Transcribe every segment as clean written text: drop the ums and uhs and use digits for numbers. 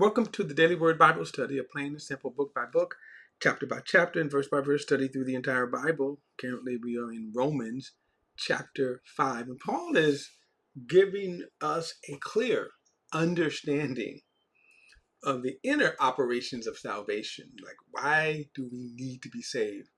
Welcome to the Daily Word Bible Study, a plain and simple book by book, chapter by chapter, and verse by verse study through the entire Bible. Currently, we are in Romans chapter 5, and Paul is giving us a clear understanding of the inner operations of salvation. Like, why do we need to be saved?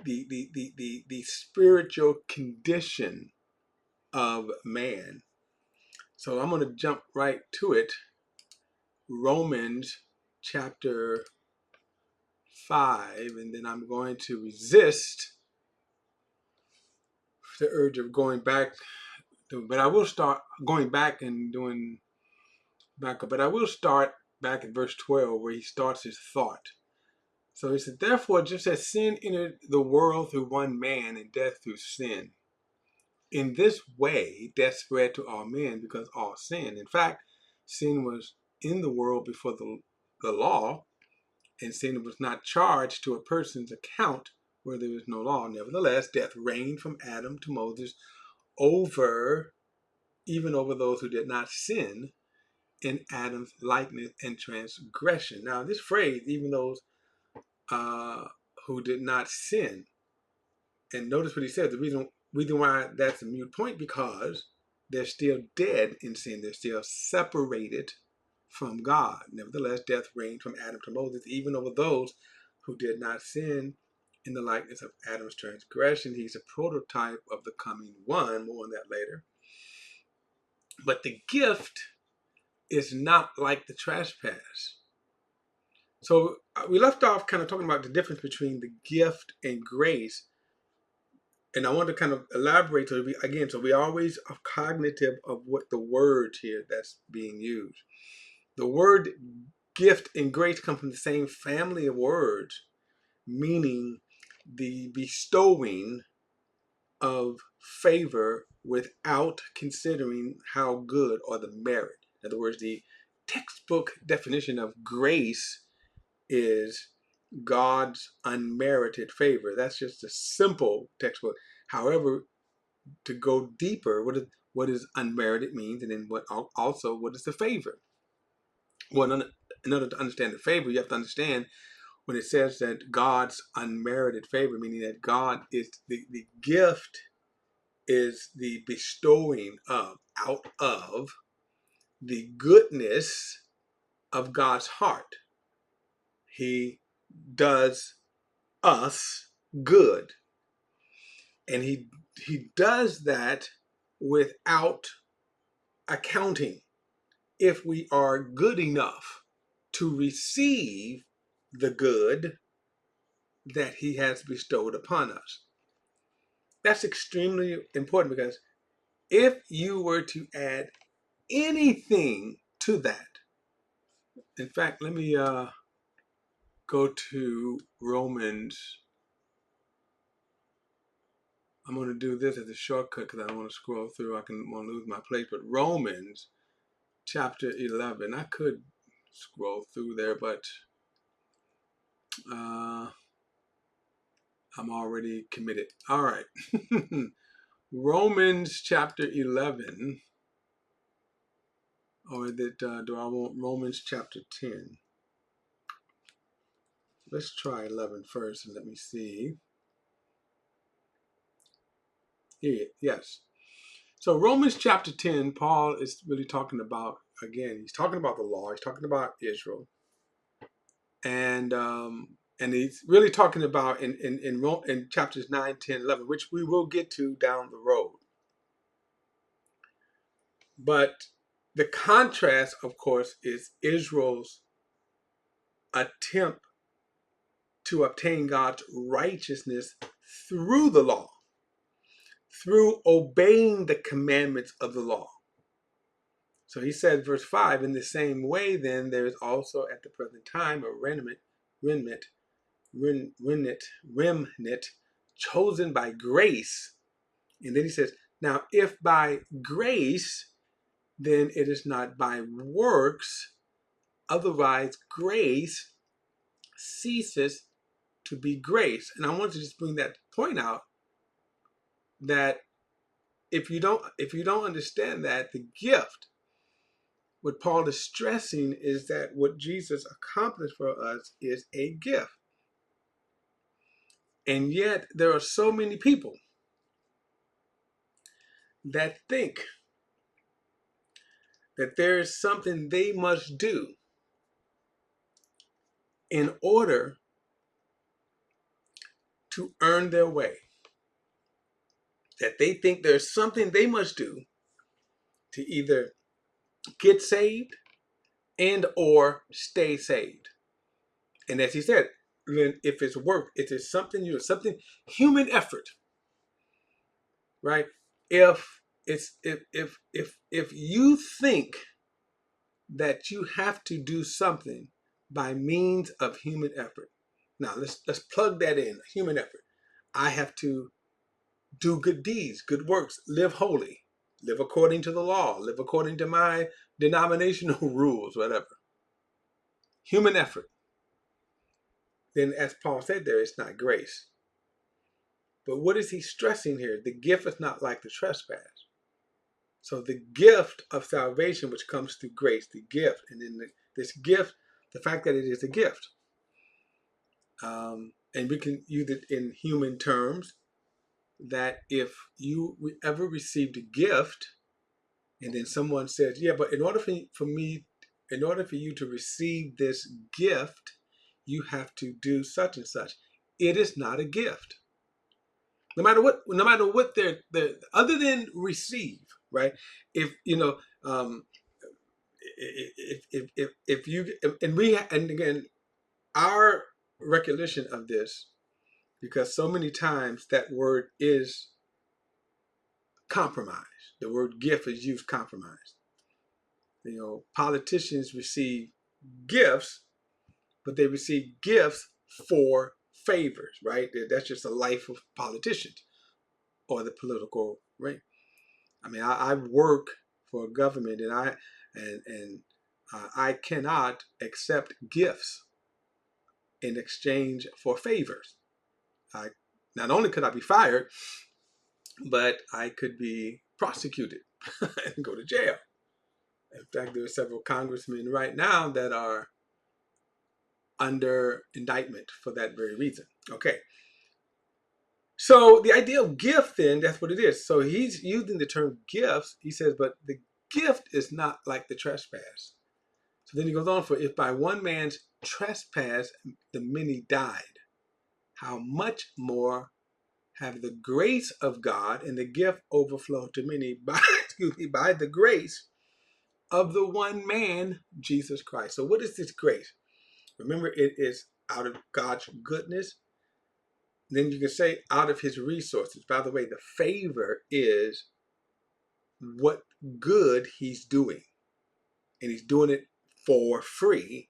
The spiritual condition of man. So I'm going to jump right to it. Romans chapter 5, and then I'm going to resist the urge of going back but I will start going back and doing backup, but I will start back at verse 12 where he starts his thought. So he said, therefore, just as sin entered the world through one man and death through sin, in this way death spread to all men because all sinned. In fact, sin was in the world before the law, and sin was not charged to a person's account where there was no law. Nevertheless, death reigned from Adam to Moses even over those who did not sin in Adam's likeness and transgression. Now, this phrase, even those who did not sin, and notice what he said, the reason why that's a moot point, because they're still dead in sin. They're still separated from God. Nevertheless, death reigned from Adam to Moses, even over those who did not sin in the likeness of Adam's transgression. He's a prototype of the coming one. More on that later. But the gift is not like the trespass. So we left off kind of talking about the difference between the gift and grace. And I want to kind of elaborate so we always are cognitive of what the word here that's being used. The word gift and grace come from the same family of words, meaning the bestowing of favor without considering how good or the merit. In other words, the textbook definition of grace is God's unmerited favor. That's just a simple textbook. However, to go deeper, what is unmerited means, and then what is the favor? Well, in order to understand the favor, you have to understand when it says that God's unmerited favor, meaning that God is the gift is the bestowing out of the goodness of God's heart. He does us good. And he does that without accounting if we are good enough to receive the good that he has bestowed upon us. That's extremely important, because if you were to add anything to that, in fact, let me go to Romans. I'm going to do this as a shortcut because I don't want to scroll through. I won't lose my place. But Romans chapter 11. I could scroll through there, but I'm already committed. All right. Romans chapter 11. Or do I want Romans chapter 10? Let's try 11 first and let me see. Here, yes. So Romans chapter 10, Paul is really talking about, again, he's talking about the law. He's talking about Israel. And he's really talking about in chapters 9, 10, 11, which we will get to down the road. But the contrast, of course, is Israel's attempt to obtain God's righteousness through the law, through obeying the commandments of the law. So he said, verse 5, in the same way, then, there is also at the present time a remnant chosen by grace. And then he says, now, if by grace, then it is not by works. Otherwise, grace ceases to be grace. And I want to just bring that point out, that if you don't understand that the gift what Paul is stressing is that what Jesus accomplished for us is a gift. And yet there are so many people that think that there is something they must do in order to earn their way. That they think there's something they must do to either get saved and or stay saved. And as he said, if it's work, if it's something something human effort, right? If you think that you have to do something by means of human effort. Now let's plug that in, human effort. I have to do good deeds, good works, live holy, live according to the law, live according to my denominational rules, whatever. Human effort. Then as Paul said there, it's not grace. But what is he stressing here? The gift is not like the trespass. So the gift of salvation, which comes through grace, the gift, and then this gift, the fact that it is a gift, and we can use it in human terms, that if you ever received a gift, and then someone says, yeah, but in order for you to receive this gift, you have to do such and such. It is not a gift. No matter what they're other than receive, right? If you know, if you and again, our recollection of this, because so many times that word is compromised. The word gift is used compromised. You know, politicians receive gifts, but they receive gifts for favors, right? That's just the life of politicians or the political rank. I mean, I work for a government, and I cannot accept gifts in exchange for favors. Not only could I be fired, but I could be prosecuted and go to jail. In fact, there are several congressmen right now that are under indictment for that very reason. Okay. So the idea of gift, then, that's what it is. So he's using the term gifts. He says, but the gift is not like the trespass. So then he goes on, for if by one man's trespass the many died, how much more have the grace of God and the gift overflowed to many by the grace of the one man, Jesus Christ. So what is this grace? Remember, it is out of God's goodness. Then you can say out of his resources. By the way, the favor is what good he's doing. And he's doing it for free.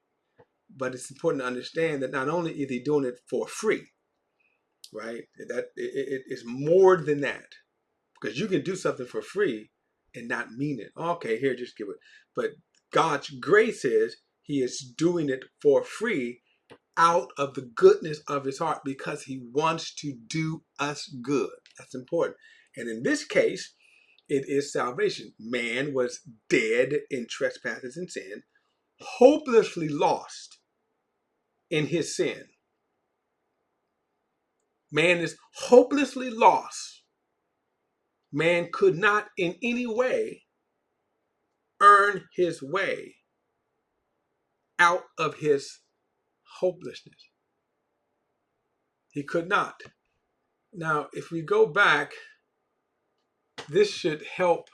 But it's important to understand that not only is he doing it for free, right? That it is more than that. Because you can do something for free and not mean it. Okay, here, just give it. But God's grace is he is doing it for free out of the goodness of his heart because he wants to do us good. That's important. And in this case, it is salvation. Man was dead in trespasses and sin, hopelessly lost in his sin. Man is hopelessly lost. Man could not in any way earn his way out of his hopelessness. He could not. Now, if we go back, this should help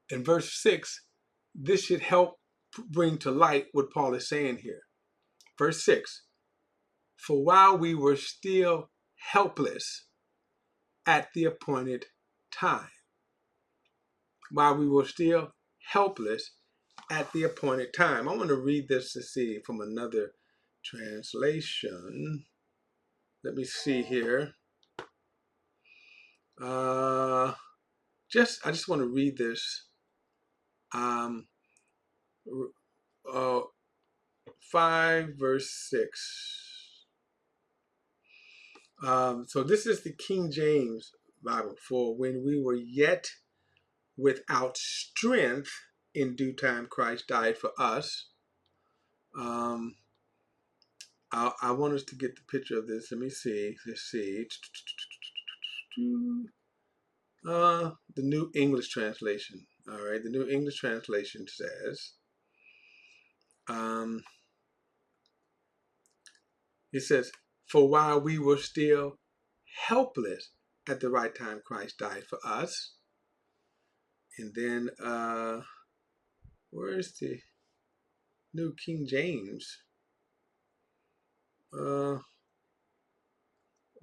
in verse 6. This should help bring to light what Paul is saying here. Verse 6. For while we were still helpless at the appointed time. While we were still helpless at the appointed time. I want to read this to see from another translation. Let me see here. I just want to read this. 5 verse 6. So this is the King James Bible. For when we were yet without strength, in due time Christ died for us. I want us to get the picture of this. Let me see. Let's see. The New English Translation. All right. The New English Translation says, it says, for while we were still helpless at the right time, Christ died for us. And then, where is the New King James? The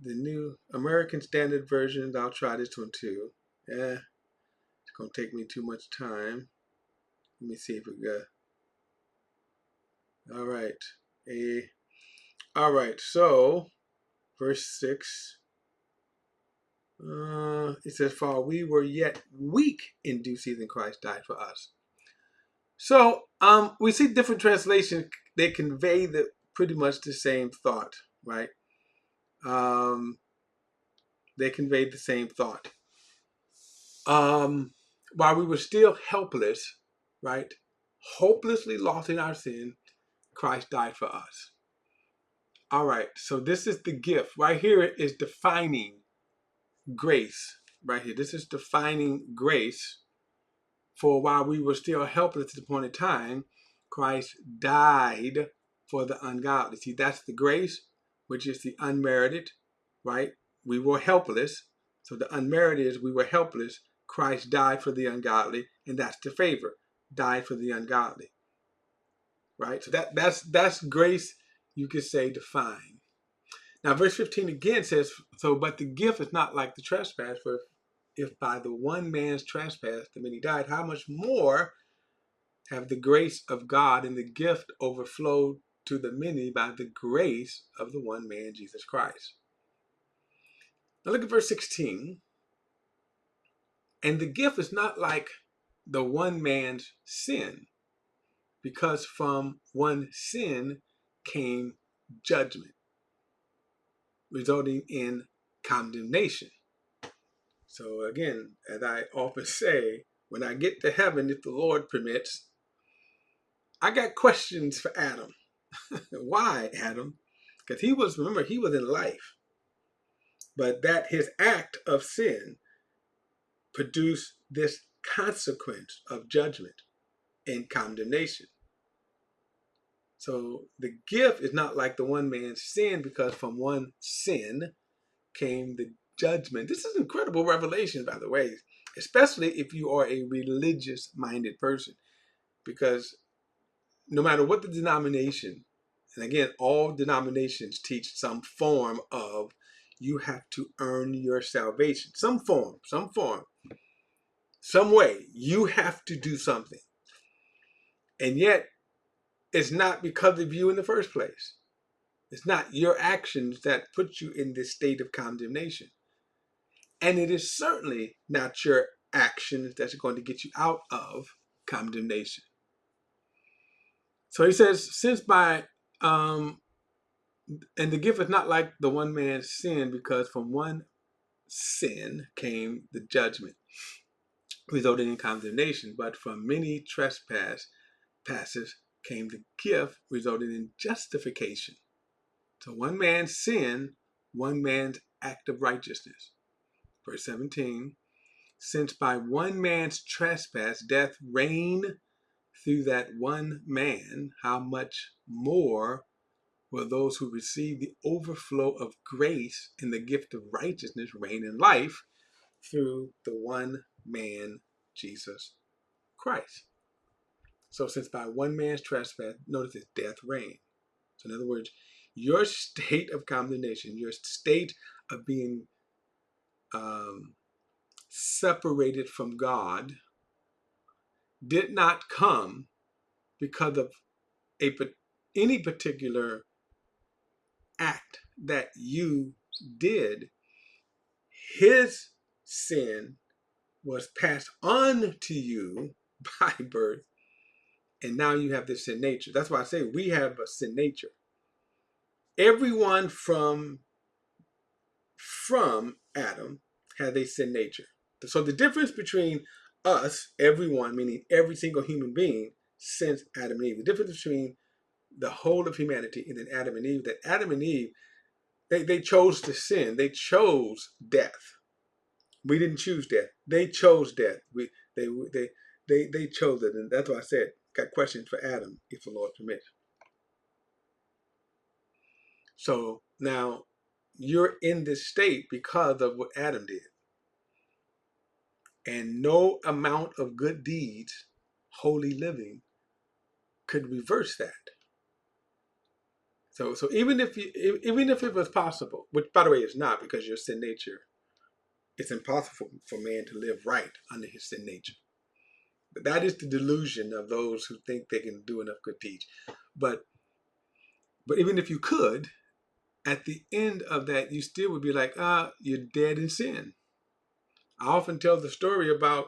New American Standard Version. I'll try this one too. Yeah, it's gonna take me too much time. Let me see if we got. All right. All right. So, verse 6. It says, "For we were yet weak in due season, Christ died for us." So, we see different translations. They convey pretty much the same thought, right? They conveyed the same thought. While we were still helpless, right, hopelessly lost in our sin, Christ died for us. All right, so this is the gift. Right here is defining grace. Right here, this is defining grace. For while we were still helpless at the point in time, Christ died for the ungodly. See, that's the grace, which is the unmerited, right? We were helpless. So the unmerited is we were helpless. Christ died for the ungodly, and that's the favor. Died for the ungodly. Right? So that's grace, you could say, defined. Now verse 15 again says, so but the gift is not like the trespass, for if by the one man's trespass the many died, how much more have the grace of God and the gift overflowed to the many by the grace of the one man, Jesus Christ. Now look at verse 16. And the gift is not like the one man's sin, because from one sin came judgment, resulting in condemnation. So again, as I often say, when I get to heaven, if the Lord permits, I got questions for Adam. Why, Adam? Because he was in life. But that his act of sin produced this consequence of judgment and condemnation. So the gift is not like the one man's sin, because from one sin came the judgment. This is incredible revelation, by the way, especially if you are a religious-minded person, because no matter what the denomination, and again, all denominations teach some form of you have to earn your salvation. Some form, some way. You have to do something. And yet, it's not because of you in the first place. It's not your actions that put you in this state of condemnation. And it is certainly not your actions that's going to get you out of condemnation. So he says, since by, and the gift is not like the one man's sin, because from one sin came the judgment, resulting in condemnation, but from many trespasses came the gift, resulting in justification. So one man's sin, one man's act of righteousness. Verse 17, since by one man's trespass death reigned through that one man, how much more will those who receive the overflow of grace and the gift of righteousness reign in life through the one man, Jesus Christ. So since by one man's trespass, notice it's death reigned. So in other words, your state of condemnation, your state of being separated from God, did not come because of any particular act that you did. His sin was passed on to you by birth, and now you have this sin nature. That's why I say we have a sin nature. Everyone from Adam has a sin nature. So the difference between us, everyone, meaning every single human being since Adam and Eve. The difference between the whole of humanity and then Adam and Eve, that Adam and Eve, they chose to sin. They chose death. We didn't choose death. They chose death. They they they chose it, and that's why I said, got questions for Adam, if the Lord permits. So now you're in this state because of what Adam did. And no amount of good deeds, holy living, could reverse that. So even if it was possible, which by the way is not, because your sin nature, it's impossible for man to live right under his sin nature. But that is the delusion of those who think they can do enough good deeds. But even if you could, at the end of that, you still would be like, you're dead in sin. I often tell the story about,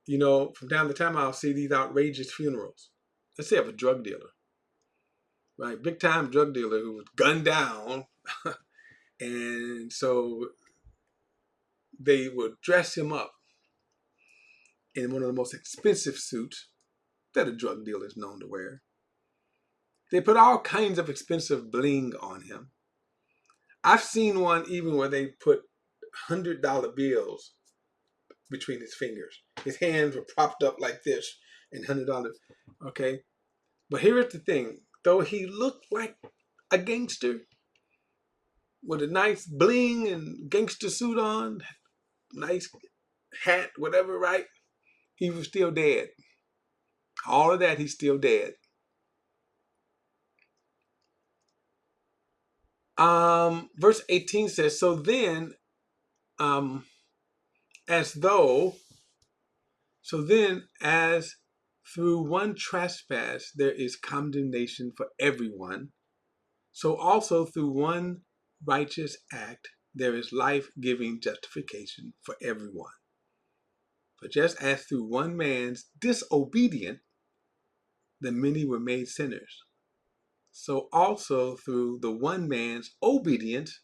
from time to time I'll see these outrageous funerals. Let's say of a drug dealer, right? Big time drug dealer who was gunned down. And so they would dress him up in one of the most expensive suits that a drug dealer is known to wear. They put all kinds of expensive bling on him. I've seen one even where they put $100 bills between his fingers. His hands were propped up like this and $100. Okay. But here's the thing. Though he looked like a gangster with a nice bling and gangster suit on, nice hat, whatever, right? He was still dead. All of that, he's still dead. Verse 18 says, so then, as though, so then as through one trespass there is condemnation for everyone, so also through one righteous act there is life-giving justification for everyone. For just as through one man's disobedience the many were made sinners, so also through the one man's obedience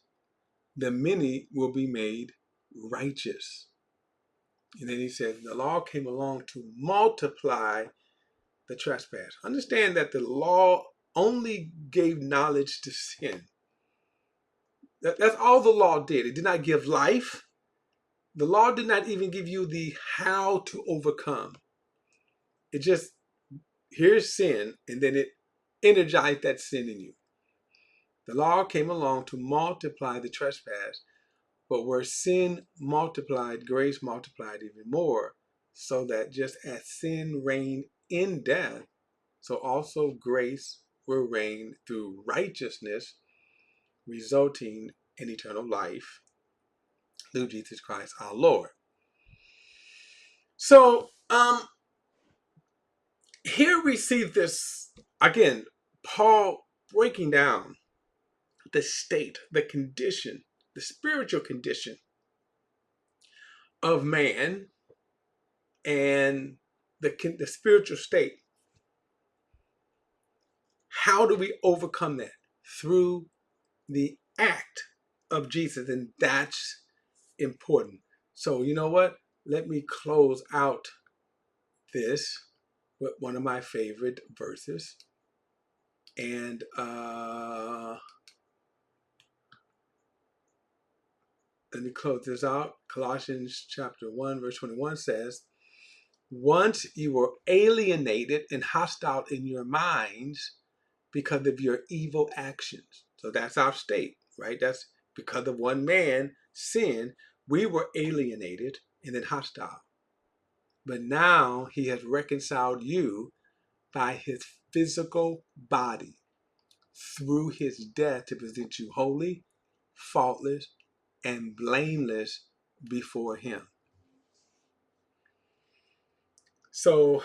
the many will be made righteous. And then he says, the law came along to multiply the trespass. Understand that the law only gave knowledge to sin. That's all the law did. It did not give life. The law did not even give you the how to overcome. It just, here's sin, and then it energized that sin in you. The law came along to multiply the trespass, but where sin multiplied, grace multiplied even more, so that just as sin reigned in death, so also grace will reign through righteousness, resulting in eternal life through Jesus Christ our Lord. So here we see this, again, Paul breaking down the state, the condition, the spiritual condition of man and the spiritual state. How do we overcome that? Through the act of Jesus, and that's important. So you know what? Let me close out this with one of my favorite verses. And let me close this out. Colossians chapter 1, verse 21 says, once you were alienated and hostile in your minds because of your evil actions. So that's our state, right? That's because of one man, sin, we were alienated and then hostile. But now he has reconciled you by his physical body through his death to present you holy, faultless, and blameless before him. So,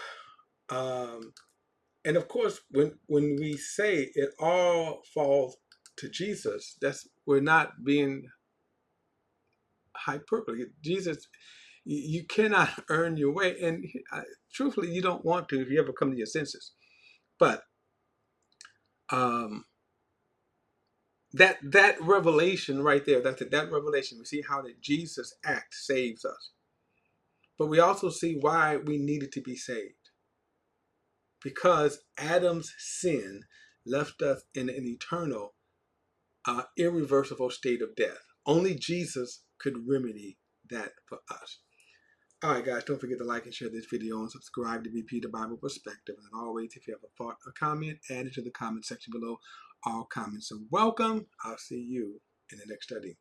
and of course, when we say it all falls to Jesus, we're not being hyperbole. Jesus, you cannot earn your way, and truthfully, you don't want to if you ever come to your senses. But that revelation right there, that revelation, we see how that Jesus' act saves us. But we also see why we needed to be saved. Because Adam's sin left us in an eternal, irreversible state of death. Only Jesus could remedy that for us. All right, guys, don't forget to like and share this video and subscribe to BP the Bible Perspective. And as always, if you have a thought or comment, add it to the comment section below. All comments are welcome. I'll see you in the next study.